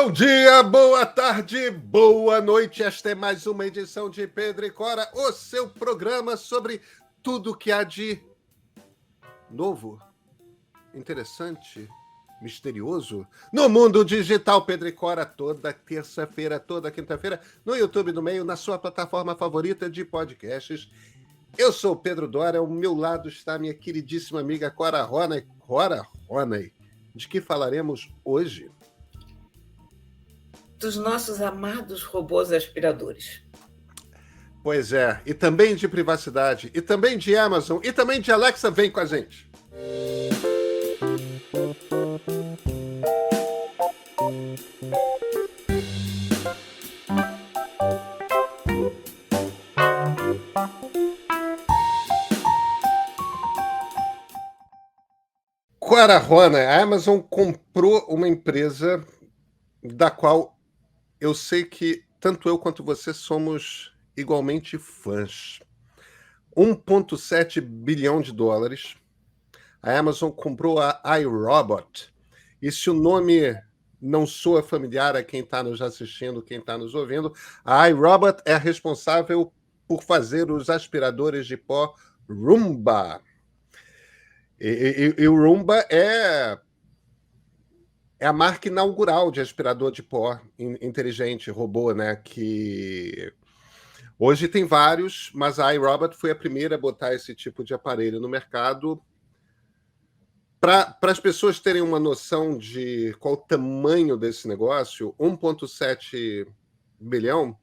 Bom dia, boa tarde, boa noite. Esta é mais uma edição de Pedro e Cora, o seu programa sobre tudo que há de novo, interessante, misterioso no mundo digital. Pedro e Cora, toda terça-feira, toda quinta-feira, no YouTube do Meio, na sua plataforma favorita de podcasts. Eu sou o Pedro Dória, ao meu lado está a minha queridíssima amiga Cora Ronay. Cora Ronay, de que falaremos hoje? Dos nossos amados robôs aspiradores. Pois é, e também de privacidade, e também de Amazon, e também de Alexa. Vem com a gente. Cora Ronay, a Amazon comprou uma empresa da qual eu sei que tanto eu quanto você somos igualmente fãs. 1,7 bilhão de dólares. A Amazon comprou a iRobot. E se o nome não soa familiar a quem está nos assistindo, quem está nos ouvindo, a iRobot é responsável por fazer os aspiradores de pó Roomba. E o Roomba é a marca inaugural de aspirador de pó inteligente, robô, né? Que hoje tem vários, mas a iRobot foi a primeira a botar esse tipo de aparelho no mercado. Para as pessoas terem uma noção de qual o tamanho desse negócio, 1,7 bilhão,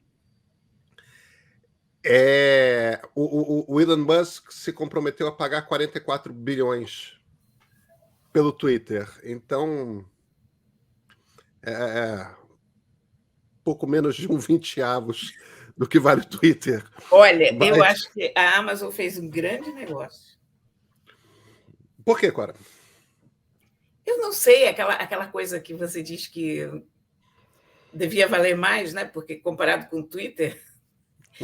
o Elon Musk se comprometeu a pagar 44 bilhões pelo Twitter. Então, pouco menos de 20 avos do que vale o Twitter. Olha, eu acho que a Amazon fez um grande negócio. Por quê, Cora? Eu não sei, aquela coisa que você diz que devia valer mais, né? Porque comparado com o Twitter,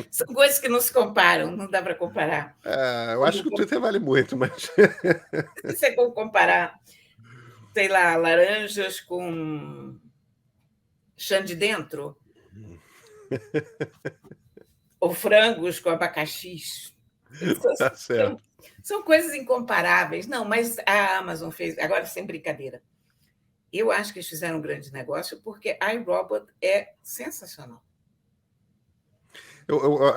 são coisas que não se comparam, não dá para comparar. Eu acho que o Twitter vale muito, mas... Isso é como comparar, sei lá, laranjas com chã de dentro. Ou frangos com abacaxis. Tá certo. São coisas incomparáveis. Não, mas a Amazon fez, agora sem brincadeira. Eu acho que eles fizeram um grande negócio porque a iRobot é sensacional. Eu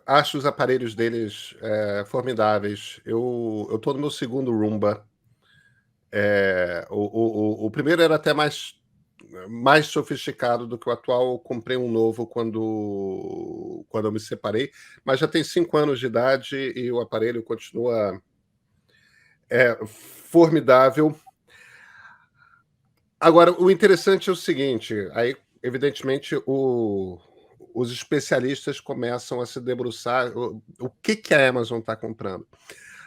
acho os aparelhos deles formidáveis. Eu estou no meu segundo Roomba. O primeiro era até mais sofisticado do que o atual. Eu comprei um novo quando eu me separei, mas já tem 5 anos de idade e o aparelho continua formidável. Agora, o interessante é o seguinte, aí, evidentemente, os especialistas começam a se debruçar. O que a Amazon está comprando?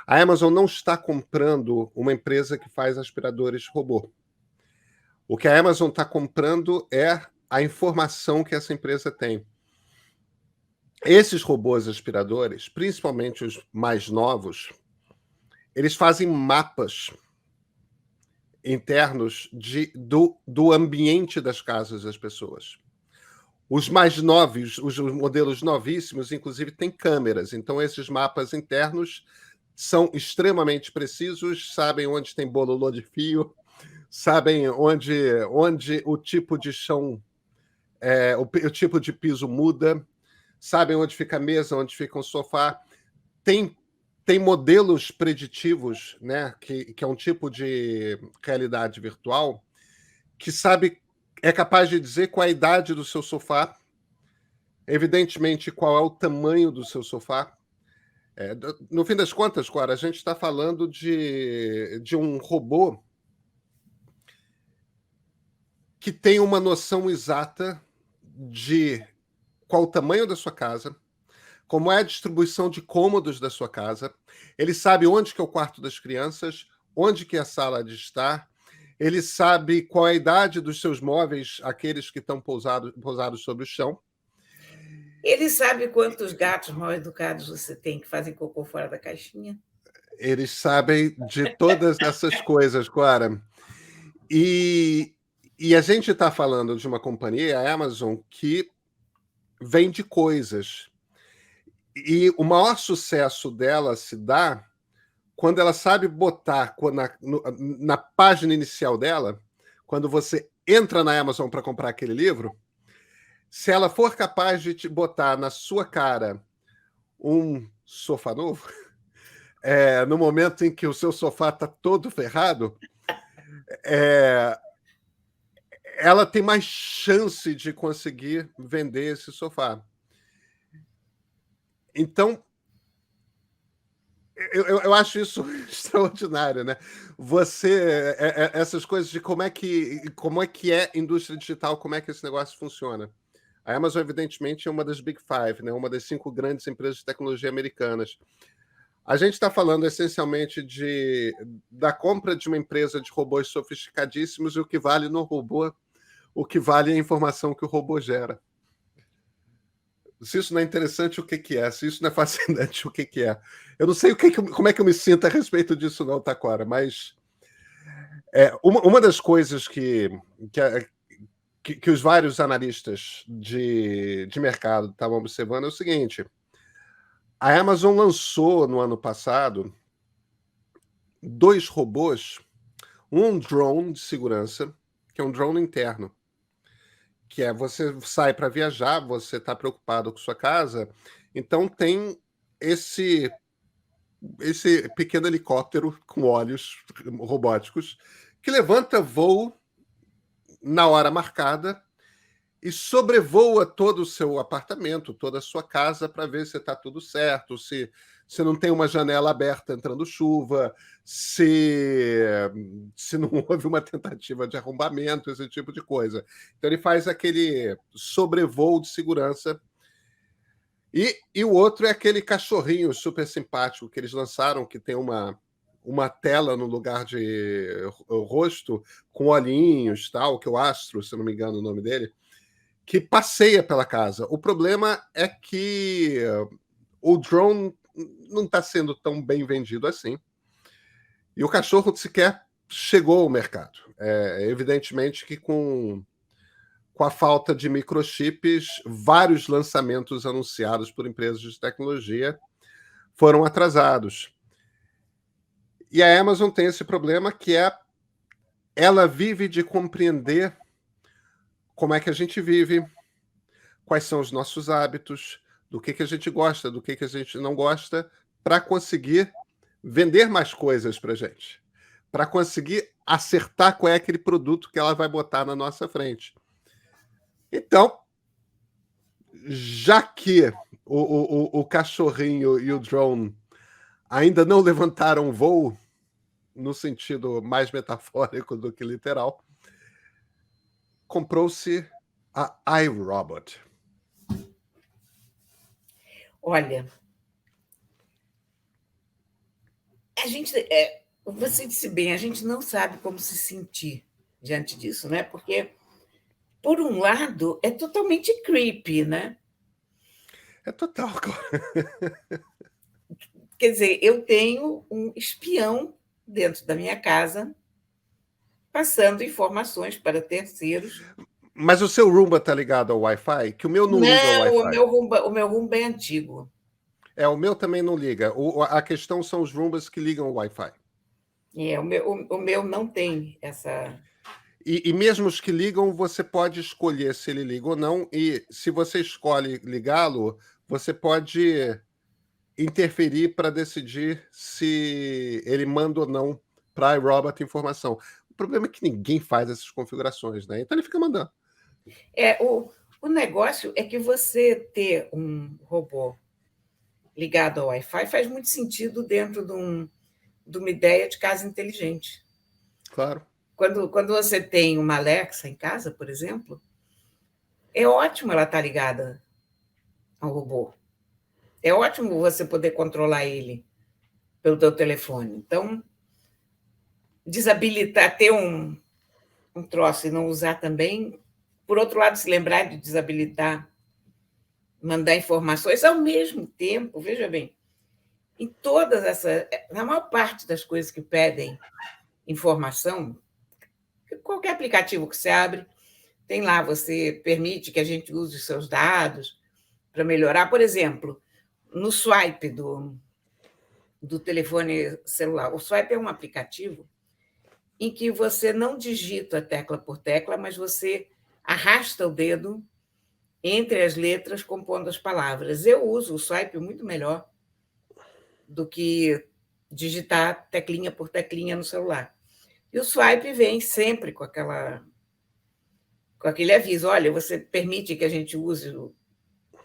A Amazon não está comprando uma empresa que faz aspiradores robô. O que a Amazon está comprando é a informação que essa empresa tem. Esses robôs aspiradores, principalmente os mais novos, eles fazem mapas internos do ambiente das casas das pessoas. Os mais novos, os modelos novíssimos, inclusive, têm câmeras. Então, esses mapas internos são extremamente precisos, sabem onde tem bololô de fio, sabem onde o tipo de chão, o tipo de piso muda, sabem onde fica a mesa, onde fica o sofá. Tem modelos preditivos, né, que é um tipo de realidade virtual, que é capaz de dizer qual é a idade do seu sofá, evidentemente qual é o tamanho do seu sofá. No fim das contas, Cora, a gente está falando de um robô que tem uma noção exata de qual o tamanho da sua casa, como é a distribuição de cômodos da sua casa. Ele sabe onde que é o quarto das crianças, onde que é a sala de estar. Ele sabe qual é a idade dos seus móveis, aqueles que estão pousados sobre o chão. Ele sabe quantos gatos mal educados você tem que fazem cocô fora da caixinha? Eles sabem de todas essas coisas, Clara. E E a gente está falando de uma companhia, a Amazon, que vende coisas. E o maior sucesso dela se dá quando ela sabe botar na página inicial dela, quando você entra na Amazon para comprar aquele livro, se ela for capaz de te botar na sua cara um sofá novo, no momento em que o seu sofá está todo ferrado, ela tem mais chance de conseguir vender esse sofá. Então, eu acho isso extraordinário, né? Essas coisas de como é que é indústria digital, como é que esse negócio funciona. A Amazon, evidentemente, é uma das Big Five, né? Uma das 5 grandes empresas de tecnologia americanas. A gente está falando essencialmente da compra de uma empresa de robôs sofisticadíssimos e o que vale no robô, o que vale é a informação que o robô gera. Se isso não é interessante, o que que é? Se isso não é fascinante, o que que é? Eu não sei como é que eu me sinto a respeito disso não, Taquara, mas uma das coisas que os vários analistas de mercado estavam observando é o seguinte: a Amazon lançou no ano passado 2 robôs, um drone de segurança, que é um drone interno, que você sai para viajar, você está preocupado com sua casa, então tem esse pequeno helicóptero com olhos robóticos que levanta voo na hora marcada e sobrevoa todo o seu apartamento, toda a sua casa, para ver se está tudo certo, se não tem uma janela aberta entrando chuva, se não houve uma tentativa de arrombamento, esse tipo de coisa. Então ele faz aquele sobrevoo de segurança. E o outro é aquele cachorrinho super simpático que eles lançaram, que tem uma tela no lugar de rosto, com olhinhos, tal, que é o Astro, se não me engano o nome dele, que passeia pela casa. O problema é que o drone não está sendo tão bem vendido assim. E o cachorro sequer chegou ao mercado. Evidentemente que com a falta de microchips, vários lançamentos anunciados por empresas de tecnologia foram atrasados. E a Amazon tem esse problema que ela vive de compreender como é que a gente vive, quais são os nossos hábitos, do que a gente gosta, do que a gente não gosta, para conseguir vender mais coisas para a gente, para conseguir acertar qual é aquele produto que ela vai botar na nossa frente. Então, já que o cachorrinho e o drone ainda não levantaram voo, no sentido mais metafórico do que literal, comprou-se a iRobot. Olha, a gente, você disse bem, a gente não sabe como se sentir diante disso, né? Porque, por um lado, é totalmente creepy, né? É total. Quer dizer, eu tenho um espião dentro da minha casa passando informações para terceiros. Mas o seu Roomba está ligado ao Wi-Fi? Que o meu não liga ao Não, Wi-Fi. o meu Roomba é antigo. O meu também não liga. A questão são os Roombas que ligam ao Wi-Fi. O meu não tem essa. E mesmo os que ligam, você pode escolher se ele liga ou não. E se você escolhe ligá-lo, você pode interferir para decidir se ele manda ou não para a iRobot informação. O problema é que ninguém faz essas configurações, né? Então ele fica mandando. O negócio é que você ter um robô ligado ao Wi-Fi faz muito sentido dentro de uma ideia de casa inteligente. Claro. Quando você tem uma Alexa em casa, por exemplo, é ótimo ela estar ligada ao robô. É ótimo você poder controlar ele pelo teu telefone. Então, desabilitar, ter um troço e não usar também. Por outro lado, se lembrar de desabilitar, mandar informações ao mesmo tempo, veja bem, em todas essas, na maior parte das coisas que pedem informação, Qualquer aplicativo que você abre, tem lá, você permite que a gente use os seus dados para melhorar. Por exemplo, no swipe do telefone celular. O swipe é um aplicativo em que você não digita tecla por tecla, mas você arrasta o dedo entre as letras, compondo as palavras. Eu uso o swipe muito melhor do que digitar teclinha por teclinha no celular. E o swipe vem sempre com aquele aviso: olha, você permite que a gente use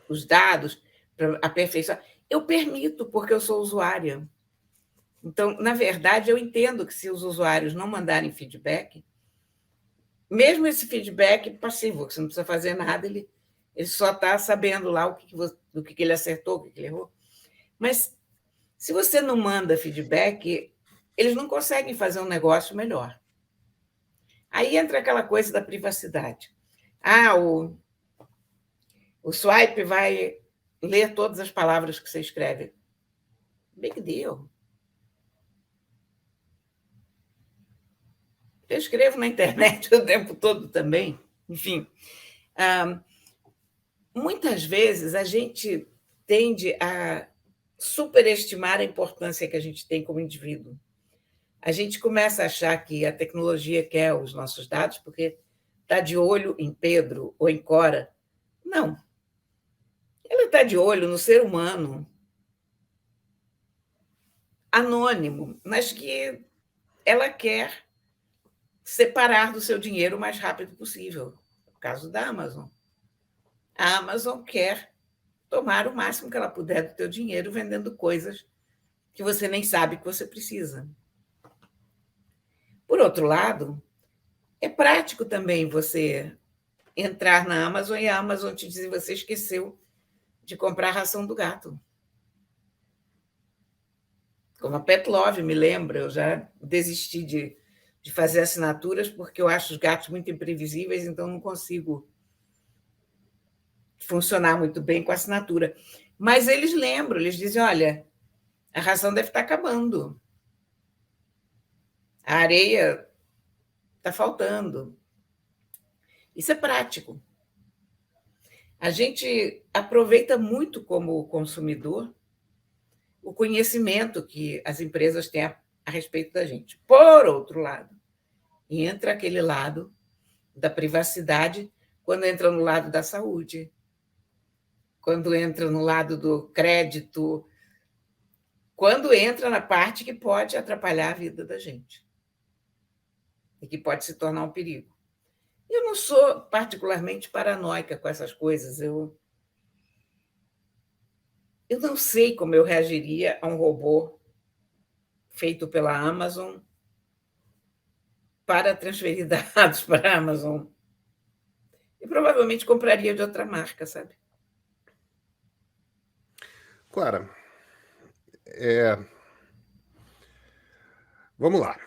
os dados para aperfeiçoar? Eu permito, porque eu sou usuária. Então, na verdade, eu entendo que se os usuários não mandarem feedback, mesmo esse feedback passivo, que você não precisa fazer nada, ele só está sabendo lá do que ele acertou, o que ele errou. Mas se você não manda feedback, eles não conseguem fazer um negócio melhor. Aí entra aquela coisa da privacidade. O swipe vai ler todas as palavras que você escreve. Big deal. Eu escrevo na internet o tempo todo também. Enfim, muitas vezes a gente tende a superestimar a importância que a gente tem como indivíduo. A gente começa a achar que a tecnologia quer os nossos dados porque está de olho em Pedro ou em Cora. Não. Ela está de olho no ser humano anônimo, mas que ela quer separar do seu dinheiro o mais rápido possível. No caso da Amazon. A Amazon quer tomar o máximo que ela puder do teu dinheiro vendendo coisas que você nem sabe que você precisa. Por outro lado, é prático também você entrar na Amazon e a Amazon te dizer que você esqueceu de comprar a ração do gato. Como a Pet Love, me lembra, eu já desisti de fazer assinaturas porque eu acho os gatos muito imprevisíveis, então não consigo funcionar muito bem com a assinatura. Mas eles lembram, eles dizem, olha, a ração deve estar acabando. A areia está faltando. Isso é prático. A gente aproveita muito como consumidor o conhecimento que as empresas têm a respeito da gente. Por outro lado, entra aquele lado da privacidade quando entra no lado da saúde, quando entra no lado do crédito, quando entra na parte que pode atrapalhar a vida da gente e que pode se tornar um perigo. Eu não sou particularmente paranoica com essas coisas. Eu não sei como eu reagiria a um robô feito pela Amazon para transferir dados para a Amazon. E provavelmente compraria de outra marca, sabe? Clara, vamos lá.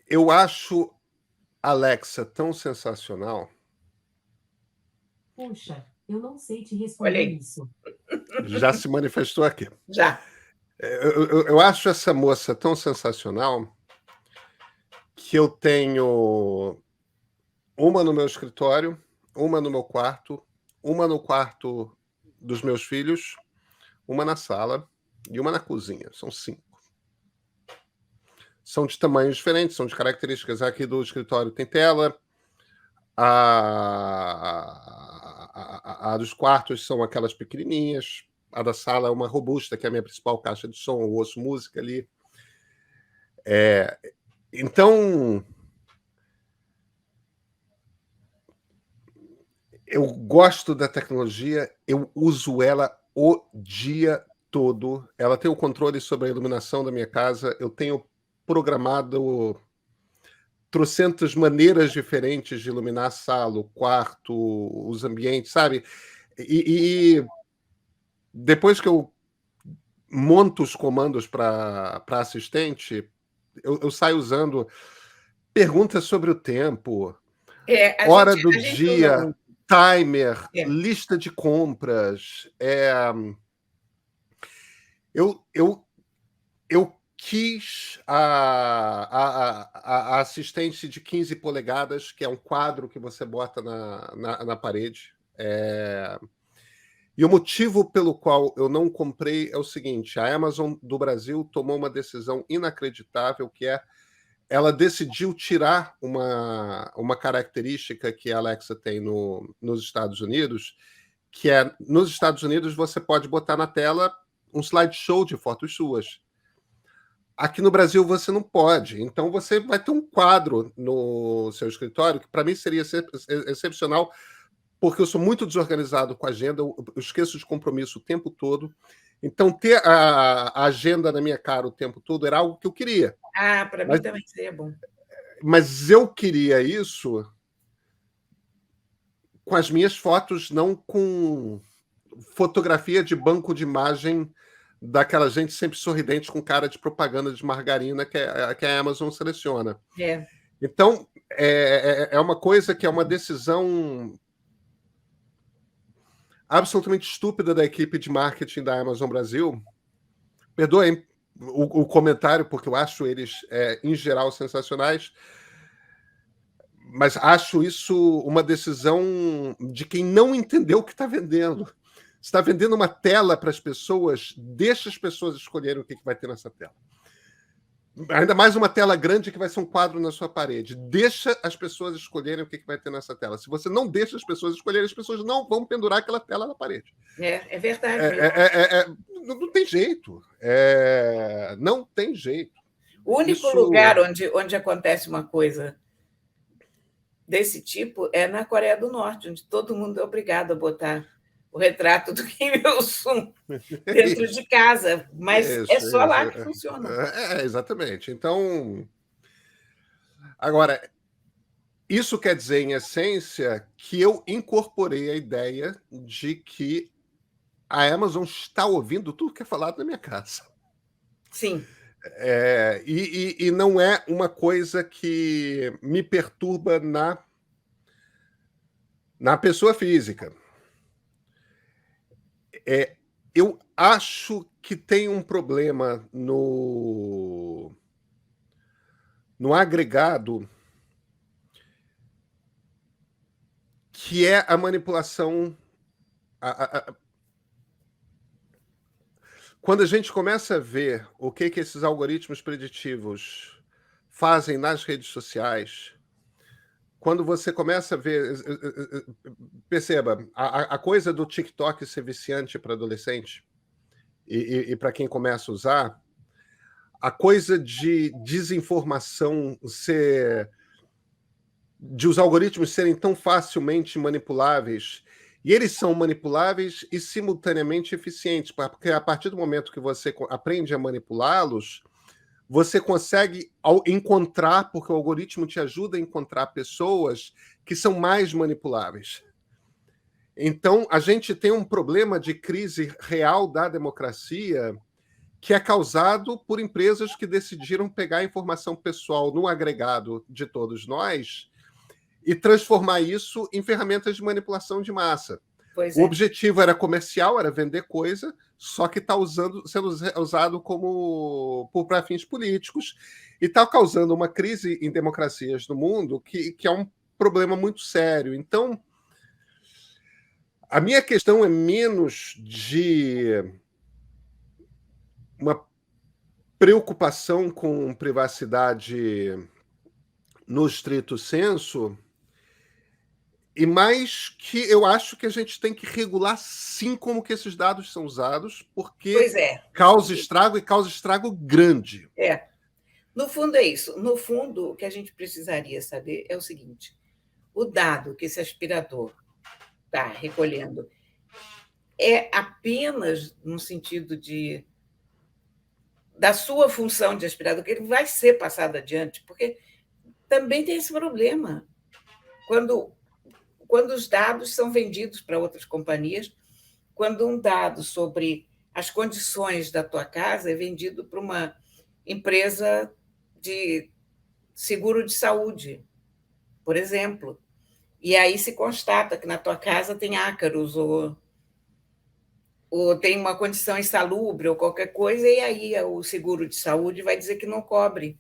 Eu acho Alexa tão sensacional. Puxa, eu não sei te Olha responder aí. isso. Já se manifestou aqui. Já. Eu acho essa moça tão sensacional que eu tenho uma no meu escritório, uma no meu quarto, uma no quarto dos meus filhos, uma na sala e uma na cozinha. São 5. São de tamanhos diferentes, são de características. Aqui do escritório tem tela, a dos quartos são aquelas pequenininhas, a da sala é uma robusta, que é a minha principal caixa de som, eu ouço música ali. Então, eu gosto da tecnologia, eu uso ela o dia todo. Ela tem o controle sobre a iluminação da minha casa, eu tenho programado trocentas maneiras diferentes de iluminar a sala, o quarto, os ambientes, sabe? E depois que eu monto os comandos para assistente, eu saio usando perguntas sobre o tempo, hora do A gente usa dia, muito. timer, lista de compras. Eu eu quis a assistente de 15 polegadas, que é um quadro que você bota na parede. E o motivo pelo qual eu não comprei é o seguinte: a Amazon do Brasil tomou uma decisão inacreditável, que é ela decidiu tirar uma característica que a Alexa tem nos Estados Unidos, que é, nos Estados Unidos você pode botar na tela um slideshow de fotos suas. Aqui no Brasil você não pode. Então você vai ter um quadro no seu escritório, que para mim seria excepcional, porque eu sou muito desorganizado com a agenda, eu esqueço de compromisso o tempo todo. Então, ter a agenda na minha cara o tempo todo era algo que eu queria. Para mim Mas, também seria bom. mas eu queria isso com as minhas fotos, não com fotografia de banco de imagem daquela gente sempre sorridente com cara de propaganda de margarina que a Amazon seleciona. É. Então, é uma coisa que é uma decisão absolutamente estúpida da equipe de marketing da Amazon Brasil. Perdoem o comentário, porque eu acho eles, em geral, sensacionais, mas acho isso uma decisão de quem não entendeu o que está vendendo. Você está vendendo uma tela para as pessoas, deixa as pessoas escolherem o que vai ter nessa tela. Ainda mais uma tela grande que vai ser um quadro na sua parede. Deixa as pessoas escolherem o que vai ter nessa tela. Se você não deixa as pessoas escolherem, as pessoas não vão pendurar aquela tela na parede. É verdade mesmo. Não tem jeito. Não tem jeito. O único lugar onde acontece uma coisa desse tipo é na Coreia do Norte, onde todo mundo é obrigado a botar o retrato do Kim Il-sung dentro de casa, mas é só lá que funciona. Exatamente. Então, agora, isso quer dizer, em essência, que eu incorporei a ideia de que a Amazon está ouvindo tudo que é falado na minha casa. Sim. E não é uma coisa que me perturba na pessoa física. Eu acho que tem um problema no agregado, que é a manipulação. Quando a gente começa a ver o que esses algoritmos preditivos fazem nas redes sociais, quando você começa a ver, perceba, a coisa do TikTok ser viciante para adolescente e para quem começa a usar, a coisa de desinformação de os algoritmos serem tão facilmente manipuláveis, e eles são manipuláveis e simultaneamente eficientes, porque a partir do momento que você aprende a manipulá-los, você consegue encontrar, porque o algoritmo te ajuda a encontrar pessoas que são mais manipuláveis. Então, a gente tem um problema de crise real da democracia que é causado por empresas que decidiram pegar a informação pessoal no agregado de todos nós e transformar isso em ferramentas de manipulação de massa. O objetivo era comercial, era vender coisa, só que está sendo usado para fins políticos e está causando uma crise em democracias no mundo que é um problema muito sério. Então, a minha questão é menos de uma preocupação com privacidade no estrito sensu, e mais que eu acho que a gente tem que regular, sim, como que esses dados são usados, porque causa estrago, e causa estrago grande. No fundo é isso. No fundo, o que a gente precisaria saber é o seguinte: o dado que esse aspirador está recolhendo é apenas no sentido da sua função de aspirador, que ele vai ser passado adiante, porque também tem esse problema. Quando os dados são vendidos para outras companhias, quando um dado sobre as condições da tua casa é vendido para uma empresa de seguro de saúde, por exemplo, e aí se constata que na tua casa tem ácaros ou ou tem uma condição insalubre ou qualquer coisa, e aí o seguro de saúde vai dizer que não cobre.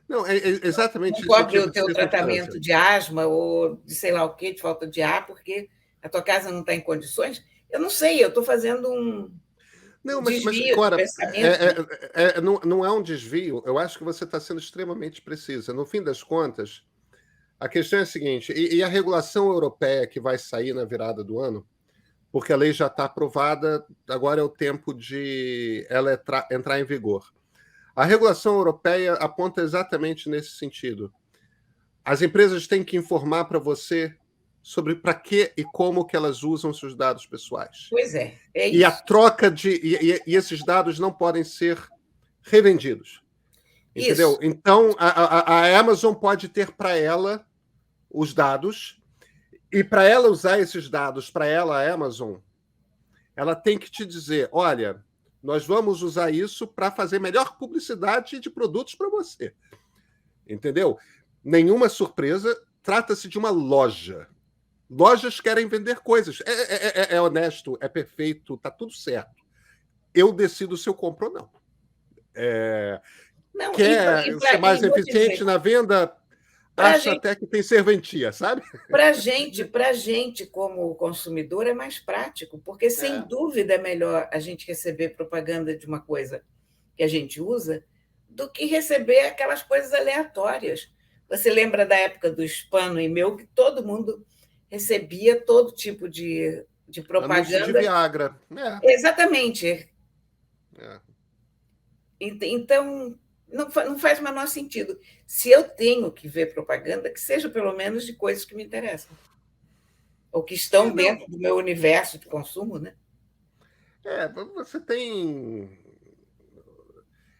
Não, é Não exatamente esse cobre tipo o de teu circunstância. tratamento de asma ou de sei lá o quê, de falta de ar, porque a tua casa não está em condições. Eu não sei, eu estou fazendo Não, um mas desvio de Cora, pensamento. não é um desvio. Eu acho que você está sendo extremamente precisa. No fim das contas, a questão é a seguinte: e a regulação europeia que vai sair na virada do ano, porque a lei já está aprovada, agora é o tempo de ela entrar em vigor. A regulação europeia aponta exatamente nesse sentido. As empresas têm que informar para você sobre para que e como que elas usam seus dados pessoais. Pois é E a isso. troca e esses dados não podem ser revendidos. Entendeu? Isso, Então, a Amazon pode ter para ela os dados, e para ela usar esses dados, para ela, a Amazon, ela tem que te dizer: olha, nós vamos usar isso para fazer melhor publicidade de produtos para você. Entendeu? Nenhuma surpresa, trata-se de uma loja. Lojas querem vender coisas. É honesto, é perfeito, tá tudo certo. Eu decido se eu compro ou não. não, Quer ser mais vou te dizer, eficiente na venda? para Acho gente, até que tem serventia, sabe? para gente como consumidor é mais prático, porque sem É. dúvida é melhor a gente receber propaganda de uma coisa que a gente usa do que receber aquelas coisas aleatórias. Você lembra da época do spam no e-mail, que todo mundo recebia todo tipo de Anúncio de propaganda? Viagra. Exatamente. É. Então, não faz o menor sentido. Se eu tenho que ver propaganda, que seja pelo menos de coisas que me interessam, ou que estão Não. dentro do meu universo de consumo, né? Você tem.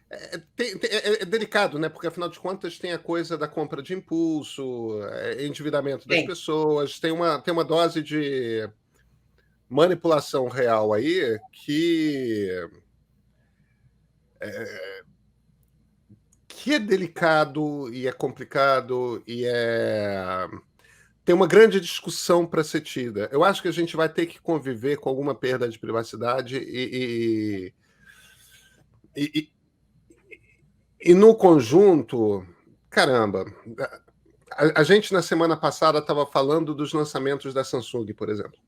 É delicado, né? Porque afinal de contas tem a coisa da compra de impulso, endividamento das Tem. pessoas, tem uma dose de manipulação real aí que é delicado e é complicado tem uma grande discussão para ser tida. Eu acho que a gente vai ter que conviver com alguma perda de privacidade e, e no conjunto, caramba, a gente na semana passada estava falando dos lançamentos da Samsung, por exemplo.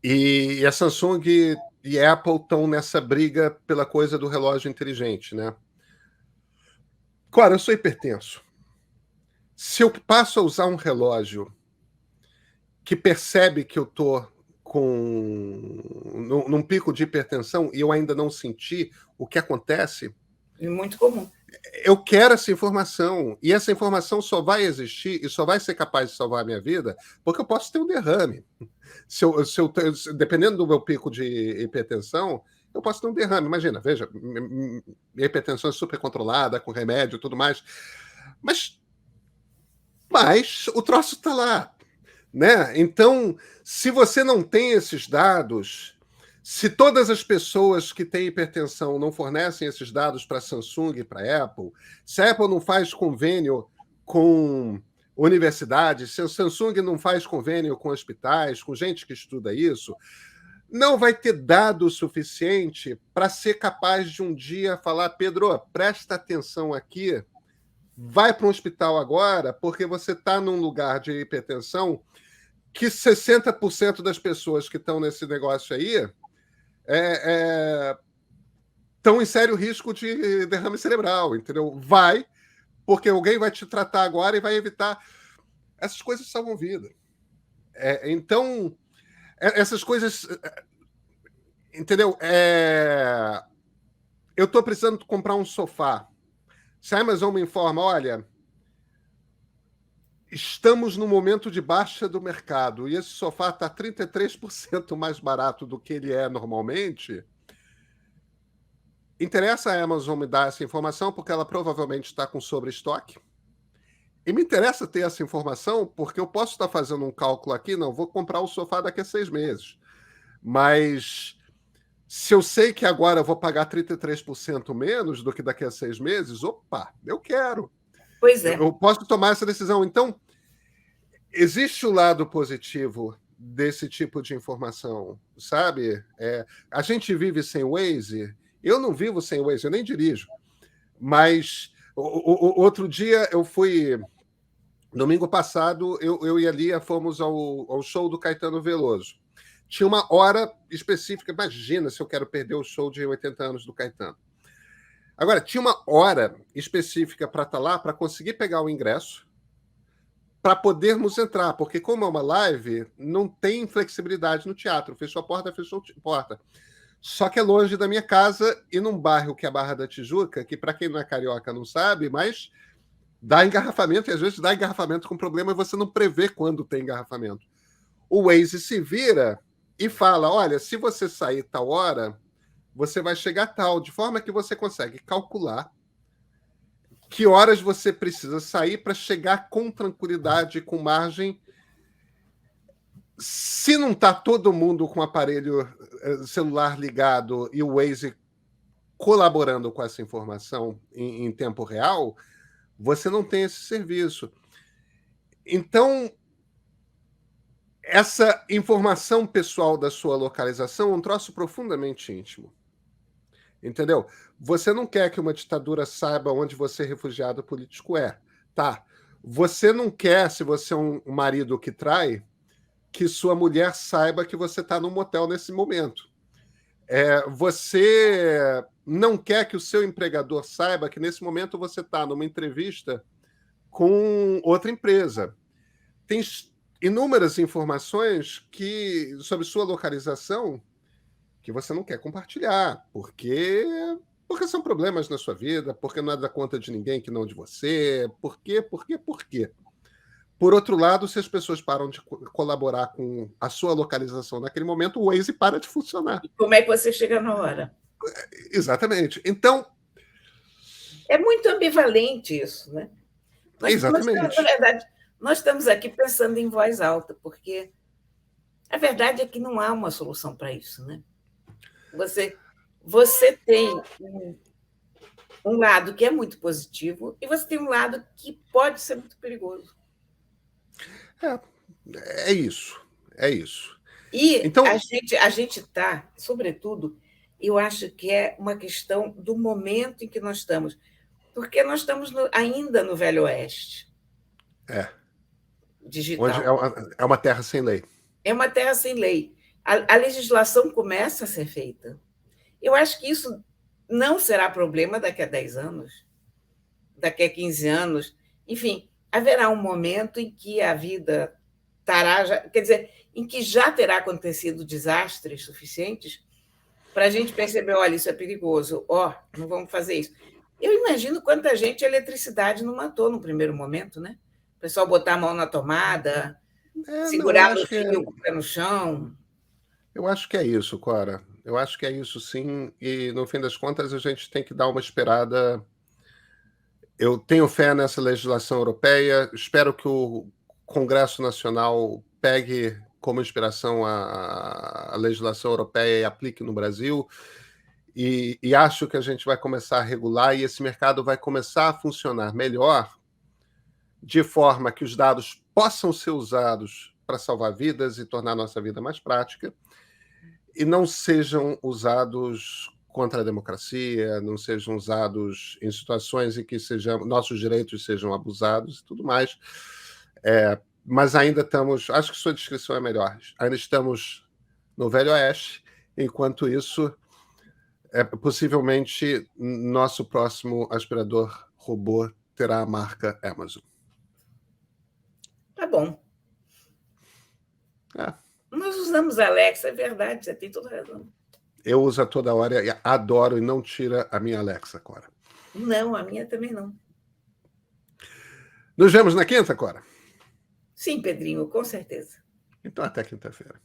E a Samsung e a Apple estão nessa briga pela coisa do relógio inteligente, né? Claro, eu sou hipertenso. Se eu passo a usar um relógio que percebe que eu estou num pico de hipertensão e eu ainda não senti o que acontece, E muito comum. eu quero essa informação. E essa informação só vai existir e só vai ser capaz de salvar a minha vida porque eu posso ter um derrame. Dependendo do meu pico de hipertensão, eu posso ter um derrame. Imagina, veja, minha hipertensão é super controlada, com remédio e tudo mais. Mas o troço está lá. Né? Então, se você não tem esses dados, se todas as pessoas que têm hipertensão não fornecem esses dados para a Samsung e para a Apple, se a Apple não faz convênio com universidades, se a Samsung não faz convênio com hospitais, com gente que estuda isso, não vai ter dado suficiente para ser capaz de um dia falar: Pedro, presta atenção aqui, vai para um hospital agora, porque você está num lugar de hipertensão que 60% das pessoas que estão nesse negócio aí estão em sério risco de derrame cerebral, entendeu? Vai, porque alguém vai te tratar agora e vai evitar. Essas coisas salvam vida. Então, essas coisas. Entendeu? Eu estou precisando comprar um sofá. Se a Amazon me informa: olha, estamos no momento de baixa do mercado e esse sofá está 33% mais barato do que ele é normalmente, interessa a Amazon me dar essa informação porque ela provavelmente está com sobreestoque. E me interessa ter essa informação porque eu posso estar fazendo um cálculo aqui, não, vou comprar o sofá daqui a 6 meses. Mas se eu sei que agora eu vou pagar 33% menos do que daqui a 6 meses, opa, eu quero. Pois é. Eu posso tomar essa decisão. Então, existe o lado positivo desse tipo de informação, sabe? A gente vive sem Waze. Eu não vivo sem Waze, eu nem dirijo. Mas outro dia eu fui. Domingo passado, eu e a Lia fomos ao show do Caetano Veloso. Tinha uma hora específica. Imagina se eu quero perder o show de 80 anos do Caetano. Agora, tinha uma hora específica para estar lá, para conseguir pegar o ingresso, para podermos entrar, porque como é uma live, não tem flexibilidade no teatro. Fechou a porta, fechou a porta. Só que é longe da minha casa e num bairro que é a Barra da Tijuca, que para quem não é carioca não sabe, mas dá engarrafamento, e às vezes dá engarrafamento com problema e você não prevê quando tem engarrafamento. O Waze se vira e fala, olha, se você sair tal hora, você vai chegar tal, de forma que você consegue calcular que horas você precisa sair para chegar com tranquilidade, com margem. Se não está todo mundo com o aparelho celular ligado e o Waze colaborando com essa informação em tempo real, você não tem esse serviço. Então, essa informação pessoal da sua localização é um troço profundamente íntimo. Entendeu? Você não quer que uma ditadura saiba onde você, refugiado político, é. Tá. Você não quer, se você é um marido que trai, que sua mulher saiba que você está num motel nesse momento. Você não quer que o seu empregador saiba que nesse momento você está numa entrevista com outra empresa. Tem inúmeras informações sobre sua localização que você não quer compartilhar, porque são problemas na sua vida, porque não é da conta de ninguém que não de você. Por quê? Por outro lado, se as pessoas param de colaborar com a sua localização naquele momento, o Waze para de funcionar. E como é que você chega na hora? Exatamente. Então... É muito ambivalente isso, né? Exatamente. Na verdade, nós estamos aqui pensando em voz alta, porque a verdade é que não há uma solução para isso, né? Você tem um lado que é muito positivo e você tem um lado que pode ser muito perigoso. É isso. E então, a gente está, sobretudo, eu acho que é uma questão do momento em que nós estamos, porque nós estamos ainda no Velho Oeste. Digital. Onde é uma terra sem lei. É uma terra sem lei. A legislação começa a ser feita. Eu acho que isso não será problema daqui a 10 anos, daqui a 15 anos. Enfim, haverá um momento em que a vida quer dizer, em que já terá acontecido desastres suficientes para a gente perceber, olha, isso é perigoso, não vamos fazer isso. Eu imagino quanta gente a eletricidade não matou no primeiro momento, né? O pessoal botar a mão na tomada, segurar no fio com o pé no chão. Eu acho que é isso, Cora. Eu acho que é isso, sim. E, no fim das contas, a gente tem que dar uma esperada. Eu tenho fé nessa legislação europeia. Espero que o Congresso Nacional pegue como inspiração a legislação europeia e aplique no Brasil. E acho que a gente vai começar a regular e esse mercado vai começar a funcionar melhor, de forma que os dados possam ser usados para salvar vidas e tornar a nossa vida mais prática, e não sejam usados contra a democracia, não sejam usados em situações em que nossos direitos sejam abusados e tudo mais. Mas ainda estamos... Acho que sua descrição é melhor. Ainda estamos no Velho Oeste, enquanto isso, possivelmente, nosso próximo aspirador robô terá a marca Amazon. Tá bom. Nós usamos a Alexa, é verdade, você tem toda razão. Eu uso a toda hora e adoro, e não tira a minha Alexa, Cora. Não, a minha também não. Nos vemos na quinta, Cora? Sim, Pedrinho, com certeza. Então, até quinta-feira.